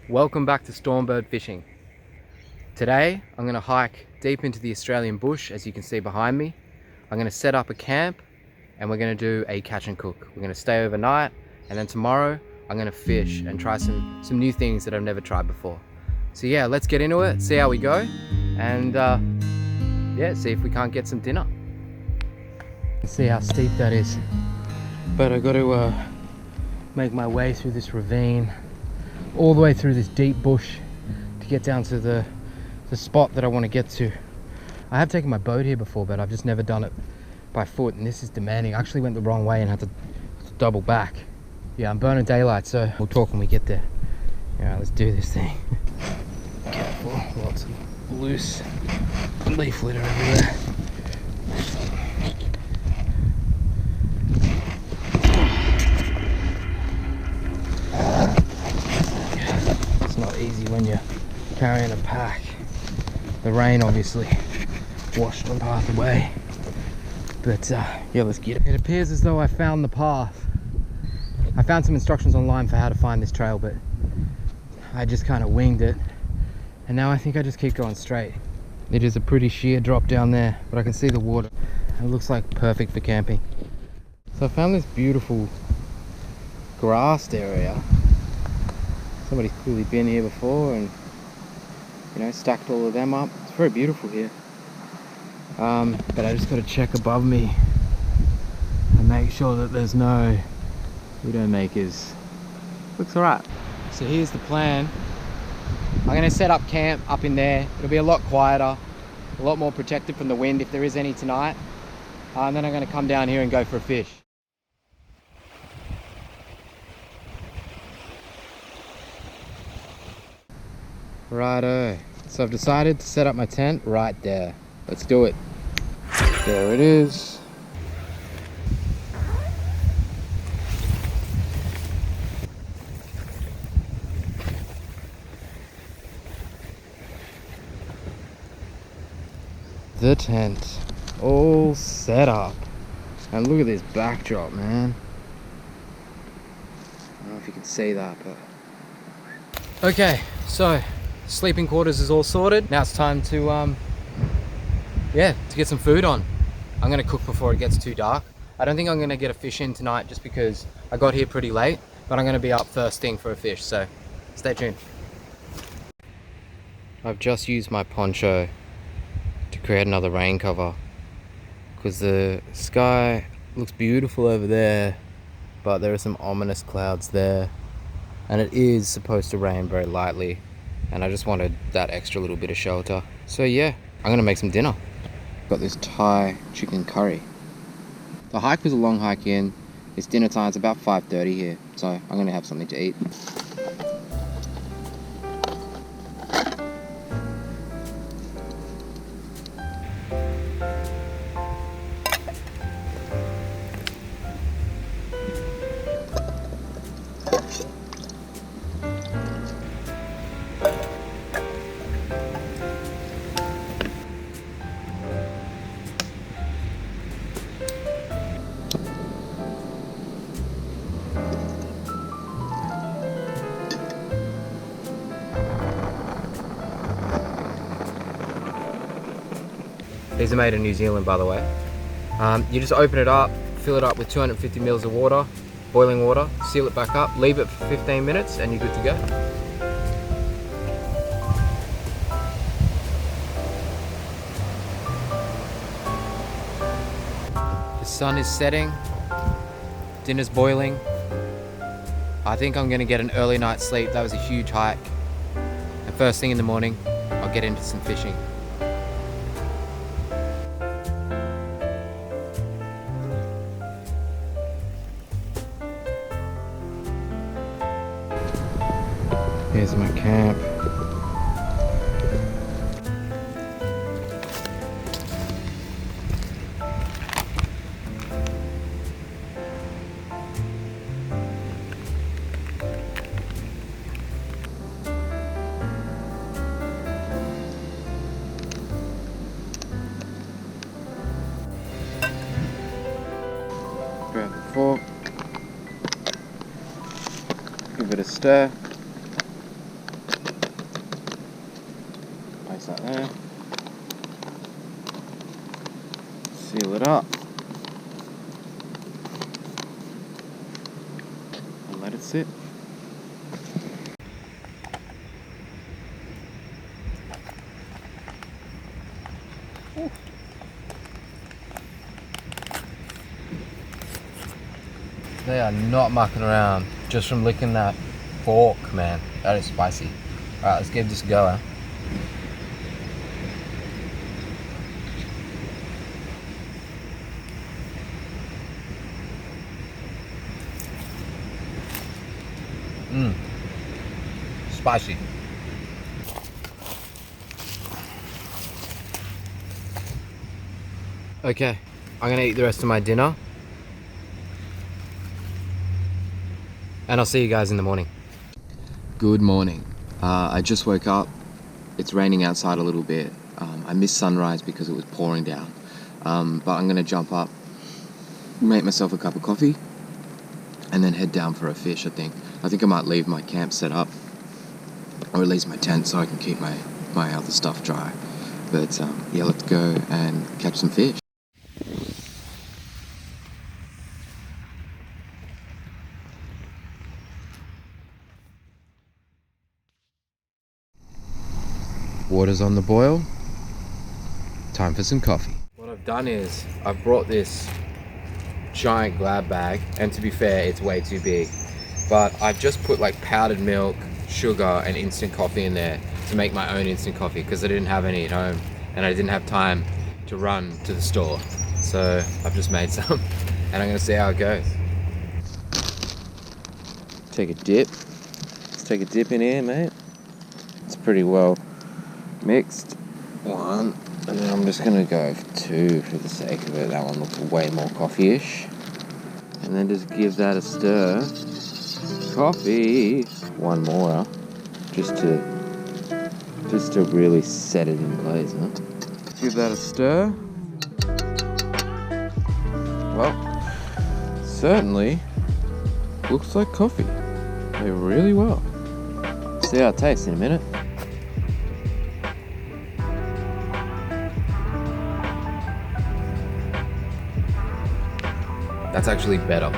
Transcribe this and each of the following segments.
Welcome back to Stormbird Fishing. Today I'm going to hike deep into the Australian bush, as you can see behind me. I'm going to set up a camp and we're going to do a catch and cook. We're going to stay overnight, and then tomorrow I'm going to fish and try some new things that I've never tried before. So yeah, let's get into it, see how we go, and see if we can't get some dinner. See how steep that is, but I got to make my way through this ravine, all the way through this deep bush to get down to the spot that I want to get to. I have taken my boat here before, but I've just never done it by foot, and this is demanding. I actually went the wrong way and had to double back. Yeah, I'm burning daylight, so we'll talk when we get there. Alright, let's do this thing. Careful, lots of loose leaf litter everywhere. It's not easy when you're carrying a pack. The rain obviously washed the path away. But yeah, let's get it. It appears as though I found the path. I found some instructions online for how to find this trail, but I just kind of winged it. And now I think I just keep going straight. It is a pretty sheer drop down there, but I can see the water. It looks like perfect for camping. So I found this beautiful grassed area. Somebody's clearly been here before and, you know, stacked all of them up. It's very beautiful here. But I just got to check above me and make sure that there's no widowmakers. Looks alright. So here's the plan. I'm going to set up camp up in there. It'll be a lot quieter, a lot more protected from the wind if there is any tonight. And then I'm going to come down here and go for a fish. Righto. So I've decided to set up my tent right there. Let's do it. There it is. The tent all set up, and look at this backdrop, man. I don't know if you can see that, but okay, so sleeping quarters is all sorted. Now it's time to get some food on. I'm gonna cook before it gets too dark. I don't think I'm gonna get a fish in tonight just because I got here pretty late, but I'm gonna be up first thing for a fish, so stay tuned. I've just used my poncho to create another rain cover because the sky looks beautiful over there, but there are some ominous clouds there, and it is supposed to rain very lightly, and I just wanted that extra little bit of shelter. So yeah, I'm gonna make some dinner. Got this Thai chicken curry. The hike was a long hike in. It's dinner time. It's about 5:30 here, so I'm gonna have something to eat. These are made in New Zealand, by the way. You just open it up, fill it up with 250 mils of water, boiling water, seal it back up, leave it for 15 minutes, and you're good to go. The sun is setting, dinner's boiling. I think I'm gonna get an early night's sleep. That was a huge hike. And first thing in the morning, I'll get into some fishing. Here's my camp. Grab the fork, give it a stir. up. And let it sit. They are not mucking around just from licking that fork, man. That is spicy. Alright, let's give this a go, huh? Spicy. Okay, I'm gonna eat the rest of my dinner. And I'll see you guys in the morning. Good morning. I just woke up. It's raining outside a little bit. I missed sunrise because it was pouring down. But I'm gonna jump up, make myself a cup of coffee, and then head down for a fish, I think. I think I might leave my camp set up, or at least my tent, so I can keep my other stuff dry. But yeah, let's go and catch some fish. Water's on the boil. Time for some coffee. What I've done is I've brought this giant Glad bag, and to be fair, it's way too big. But I've just put like powdered milk, sugar, and instant coffee in there to make my own instant coffee because I didn't have any at home and I didn't have time to run to the store. So I've just made some and I'm gonna see how it goes. Take a dip. Let's take a dip in here, mate. It's pretty well mixed. One, and then I'm just gonna go for two for the sake of it. That one looks way more coffee-ish. And then just give that a stir. Coffee. One more, just to really set it in place, huh? Give that a stir. Well, certainly looks like coffee. They really well. See how it tastes in a minute. That's actually better.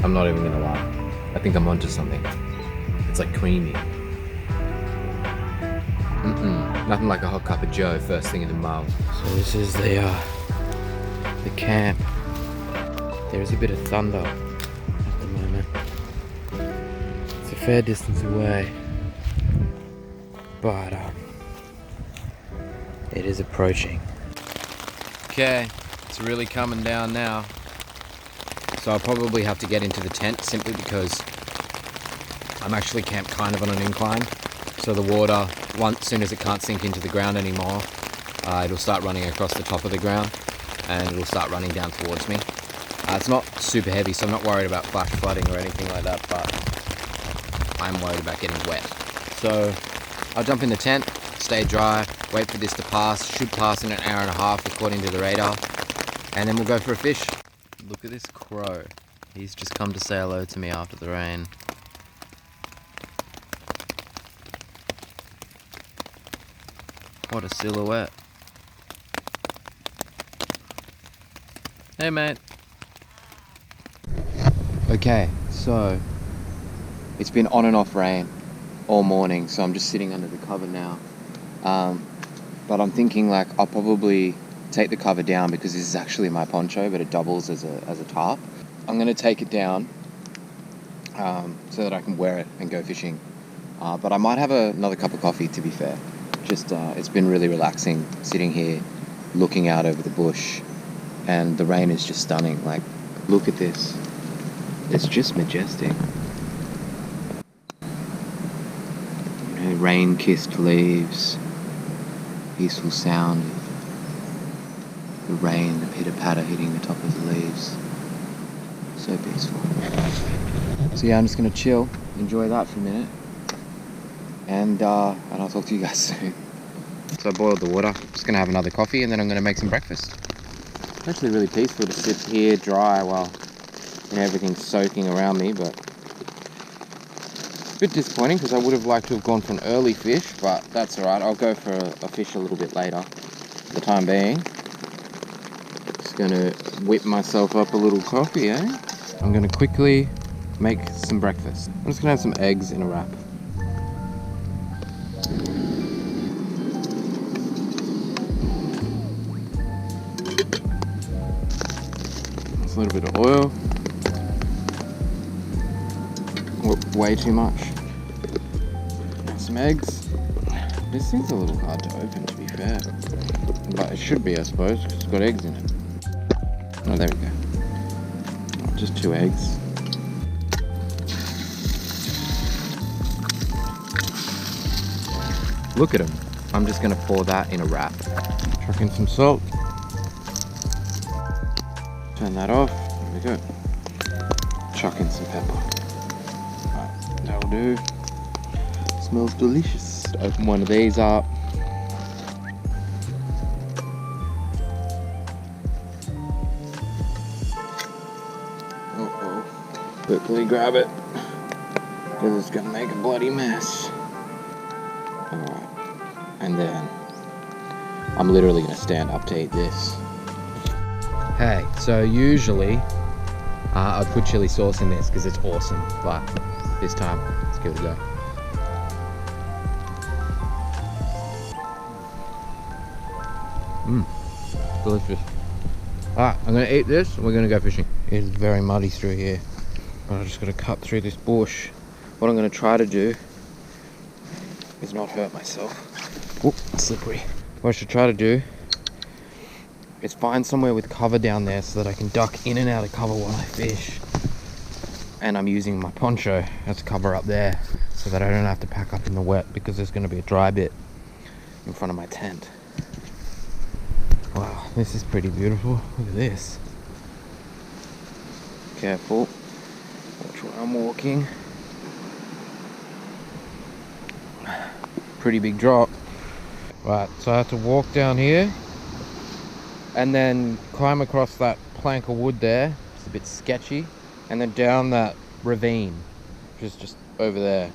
I'm not even gonna lie. I think I'm onto something. It's like creamy. Nothing like a hot cup of joe first thing in the morning. So this is the camp. There is a bit of thunder at the moment. It's a fair distance away, but it is approaching. Okay, it's really coming down now. So I'll probably have to get into the tent simply because I'm actually camped kind of on an incline. So the water, as soon as it can't sink into the ground anymore, it'll start running across the top of the ground and it'll start running down towards me. It's not super heavy, so I'm not worried about flash flooding or anything like that, but I'm worried about getting wet. So I'll jump in the tent, stay dry, wait for this to pass. Should pass in an hour and a half according to the radar, and then we'll go for a fish. Look at this crow. He's just come to say hello to me after the rain. What a silhouette. Hey mate. Okay, so it's been on and off rain all morning, so I'm just sitting under the cover now. But I'm thinking like I'll probably take the cover down because this is actually my poncho, but it doubles as a tarp. I'm going to take it down so that I can wear it and go fishing. But I might have another cup of coffee, to be fair. Just it's been really relaxing sitting here looking out over the bush, and the rain is just stunning. Like, look at this. It's just majestic. You know, rain-kissed leaves, peaceful sound. The rain, the pitter-patter hitting the top of the leaves. So peaceful. So yeah, I'm just going to chill, enjoy that for a minute, and I'll talk to you guys soon. So I boiled the water, just going to have another coffee, and then I'm going to make some breakfast. It's actually really peaceful to sit here dry while everything's soaking around me, but it's a bit disappointing because I would have liked to have gone for an early fish, but that's alright. I'll go for a fish a little bit later for the time being. Just gonna whip myself up a little coffee, eh? I'm gonna quickly make some breakfast. I'm just gonna have some eggs in a wrap. Just a little bit of oil. Way too much. Some eggs. This thing's a little hard to open, to be fair. But it should be, I suppose, because it's got eggs in it. Oh, there we go. Just 2 eggs. Look at them. I'm just going to pour that in a wrap. Chuck in some salt. Turn that off. There we go. Chuck in some pepper. Right, that'll do. Smells delicious. Open one of these up. Uh-oh. Quickly grab it, because it's gonna make a bloody mess. Alright. And then I'm literally gonna stand up to eat this. Hey, so usually I put chili sauce in this because it's awesome, but this time, let's give it a go. Delicious. Alright, I'm gonna eat this and we're gonna go fishing. It is very muddy through here. I'm just gonna cut through this bush. What I'm gonna try to do is not hurt myself. Whoop, it's slippery. What I should try to do is find somewhere with cover down there so that I can duck in and out of cover while I fish. And I'm using my poncho as cover up there so that I don't have to pack up in the wet, because there's gonna be a dry bit in front of my tent. Wow, this is pretty beautiful. Look at this. Careful. Watch where I'm walking. Pretty big drop. Right, so I have to walk down here and then climb across that plank of wood there. It's a bit sketchy. And then down that ravine, which is just over there.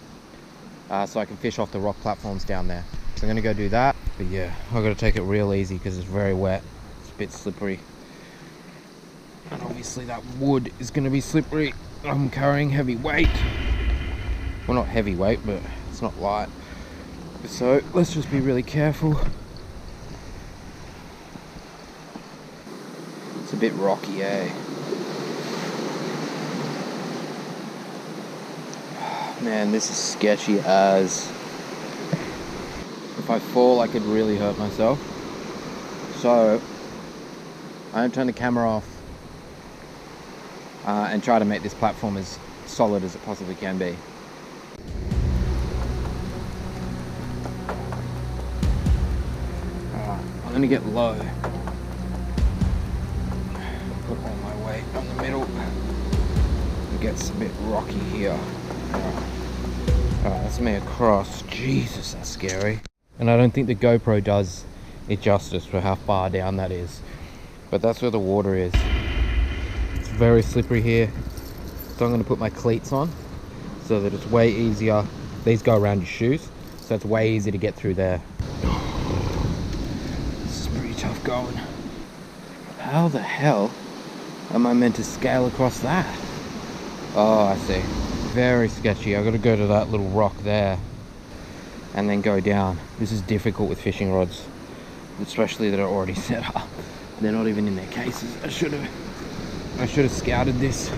So I can fish off the rock platforms down there. So I'm gonna go do that. But yeah, I've got to take it real easy because it's very wet. It's a bit slippery. And obviously that wood is going to be slippery. I'm carrying heavy weight. Well, not heavy weight, but it's not light. So let's just be really careful. It's a bit rocky, eh? Man, this is sketchy as. If I fall, I could really hurt myself. So I'm gonna turn the camera off and try to make this platform as solid as it possibly can be. I'm gonna get low. Put all my weight on the middle. It gets a bit rocky here. Alright, that's me across. Jesus, that's scary. And I don't think the GoPro does it justice for how far down that is. But that's where the water is. It's very slippery here. So I'm going to put my cleats on so that it's way easier. These go around your shoes, so it's way easier to get through there. This is pretty tough going. How the hell am I meant to scale across that? Oh, I see. Very sketchy. I've got to go to that little rock there and then go down. This is difficult with fishing rods, especially that are already set up. They're not even in their cases. I should have scouted this.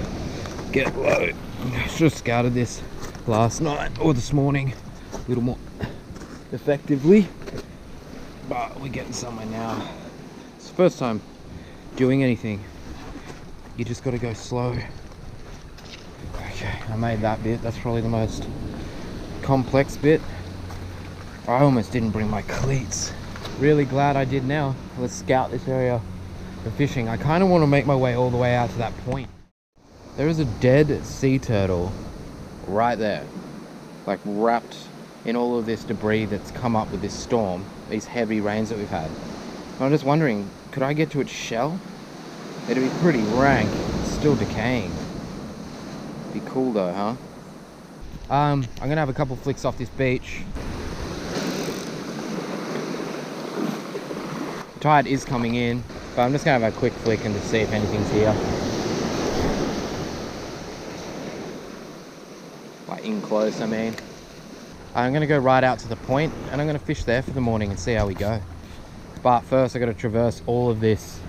Get low. I should have scouted this last night or this morning a little more effectively, but we're getting somewhere now. It's the first time doing anything. You just got to go slow. Okay, I made that bit. That's probably the most complex bit. I almost didn't bring my cleats. Really glad I did now. Let's scout this area for fishing. I kind of want to make my way all the way out to that point. There is a dead sea turtle right there, like wrapped in all of this debris that's come up with this storm, these heavy rains that we've had. I'm just wondering, could I get to its shell? It'd be pretty rank. It's still decaying. Be cool though, huh? I'm gonna have a couple flicks off this beach. Tide is coming in. But I'm just gonna have a quick flick and just see if anything's here. Like in close, I mean. I'm gonna go right out to the point and I'm gonna fish there for the morning and see how we go. But first I gotta traverse all of this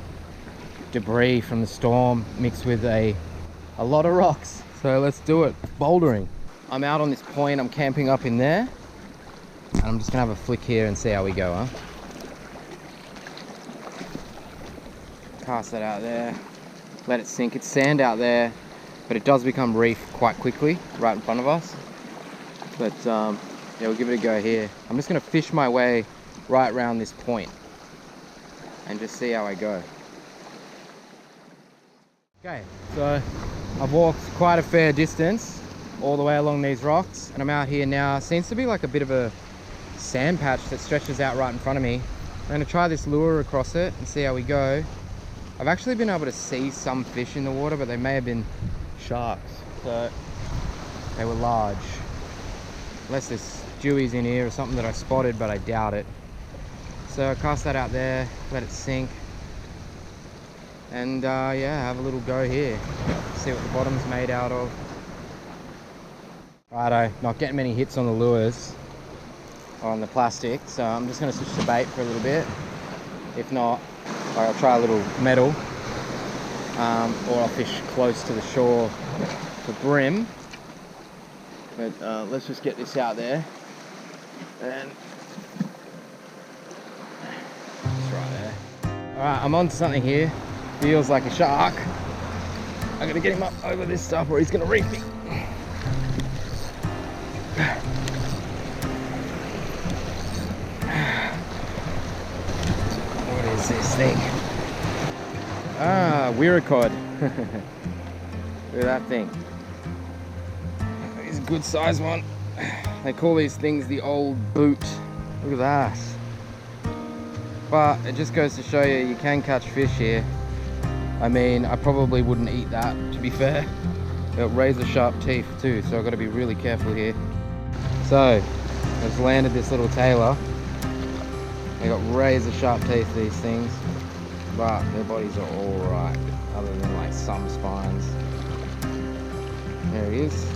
debris from the storm mixed with a lot of rocks. So let's do it. Bouldering. I'm out on this point, I'm camping up in there. And I'm just gonna have a flick here and see how we go, huh? Cast that out there. Let it sink. It's sand out there, but it does become reef quite quickly right in front of us. But yeah, we'll give it a go here. I'm just gonna fish my way right around this point and just see how I go. Okay, so I've walked quite a fair distance all the way along these rocks and I'm out here now. Seems to be like a bit of a sand patch that stretches out right in front of me. I'm gonna try this lure across it and see how we go. I've actually been able to see some fish in the water, but they may have been sharks, so they were large. Unless there's dewies in here or something that I spotted, but I doubt it. So I cast that out there, let it sink, and yeah, have a little go here. See what the bottom's made out of. Righto, not getting many hits on the lures or on the plastic, so I'm just gonna switch to bait for a little bit. If not, I'll try a little metal, or I'll fish close to the shore for brim. But let's just get this out there, and it's right there. All right, I'm on to something here. Feels like a shark. I'm gonna get him up over this stuff, or he's gonna reef me. What is this thing? Ah, Wiricod. Look at that thing. It's a good size one. They call these things the old boot. Look at that. But it just goes to show you can catch fish here. I mean, I probably wouldn't eat that, to be fair. They've got razor sharp teeth too, so I've got to be really careful here. So, I just landed this little tailor. They got razor sharp teeth, these things, but their bodies are all right, other than like some spines. There he is,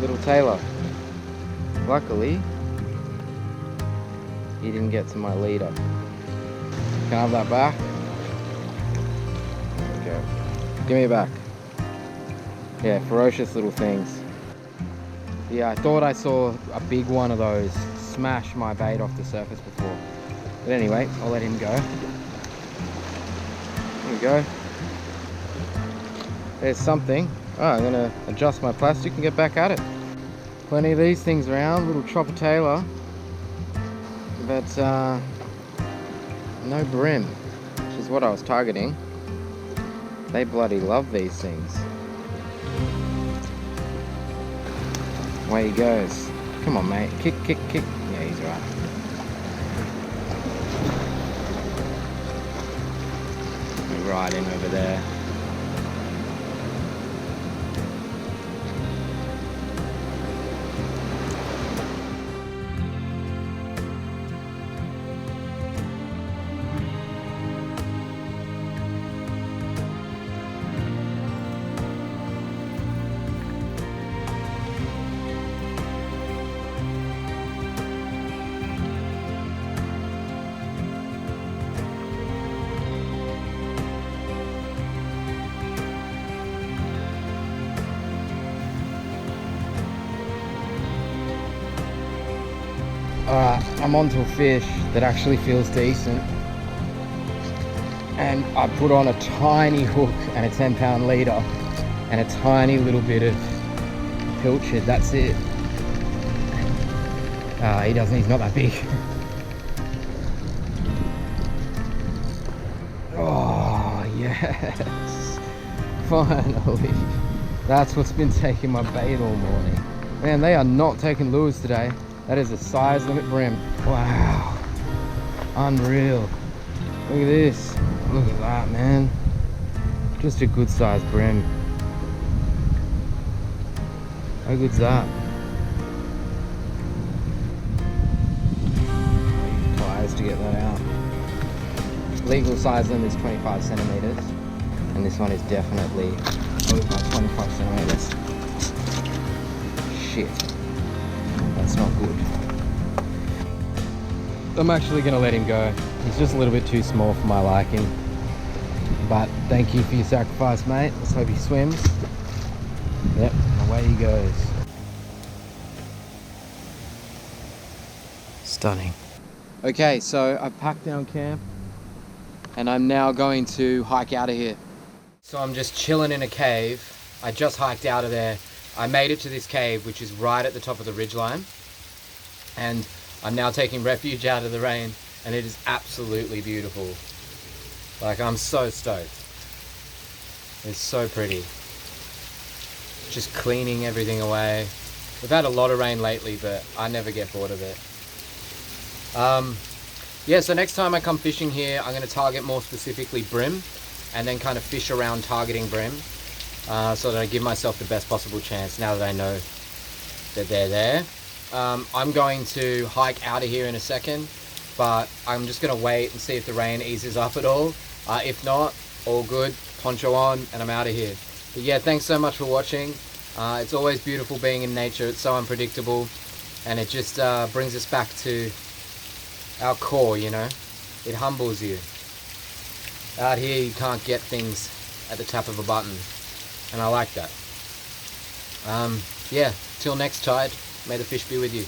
little tailor. Luckily, he didn't get to my leader. Can I have that back? There we go. Give me it back. Yeah, ferocious little things. Yeah, I thought I saw a big one of those smash my bait off the surface before. But anyway, I'll let him go. There we go. There's something. Oh, I'm gonna adjust my plastic and get back at it. Plenty of these things around, little chopper tailor. But no brim, which is what I was targeting. They bloody love these things. Away he goes. Come on, mate. Kick, kick, kick. Yeah, he's right. Right in over there. Alright, I'm onto a fish that actually feels decent, and I put on a tiny hook and a 10-pound leader and a tiny little bit of pilchard. That's it. He's not that big. Oh yes, finally. That's what's been taking my bait all morning. Man, they are not taking lures today. That is a size limit brim. Wow. Unreal. Look at this. Look at that, man. Just a good size brim. How good's that? Pliers to get that out. legal size limit is 25 centimeters, and this one is definitely over 25 centimeters. Shit, that's not good. I'm actually gonna let him go. He's just a little bit too small for my liking. But thank you for your sacrifice, mate. Let's hope he swims. Yep, and away he goes. Stunning. Okay, so I've packed down camp and I'm now going to hike out of here. So I'm just chilling in a cave. I just hiked out of there. I made it to this cave, which is right at the top of the ridgeline. And I'm now taking refuge out of the rain, and it is absolutely beautiful. Like, I'm so stoked. It's so pretty. Just cleaning everything away. We've had a lot of rain lately, but I never get bored of it. Yeah, so next time I come fishing here, I'm going to target more specifically brim, and then kind of fish around targeting brim, so that I give myself the best possible chance now that I know that they're there. I'm going to hike out of here in a second, but I'm just going to wait and see if the rain eases up at all. If not, all good, poncho on, and I'm out of here. But yeah, thanks so much for watching. It's always beautiful being in nature. It's so unpredictable, and it just brings us back to our core, you know. It humbles you. Out here you can't get things at the tap of a button, and I like that. Yeah, till next tide, may the fish be with you.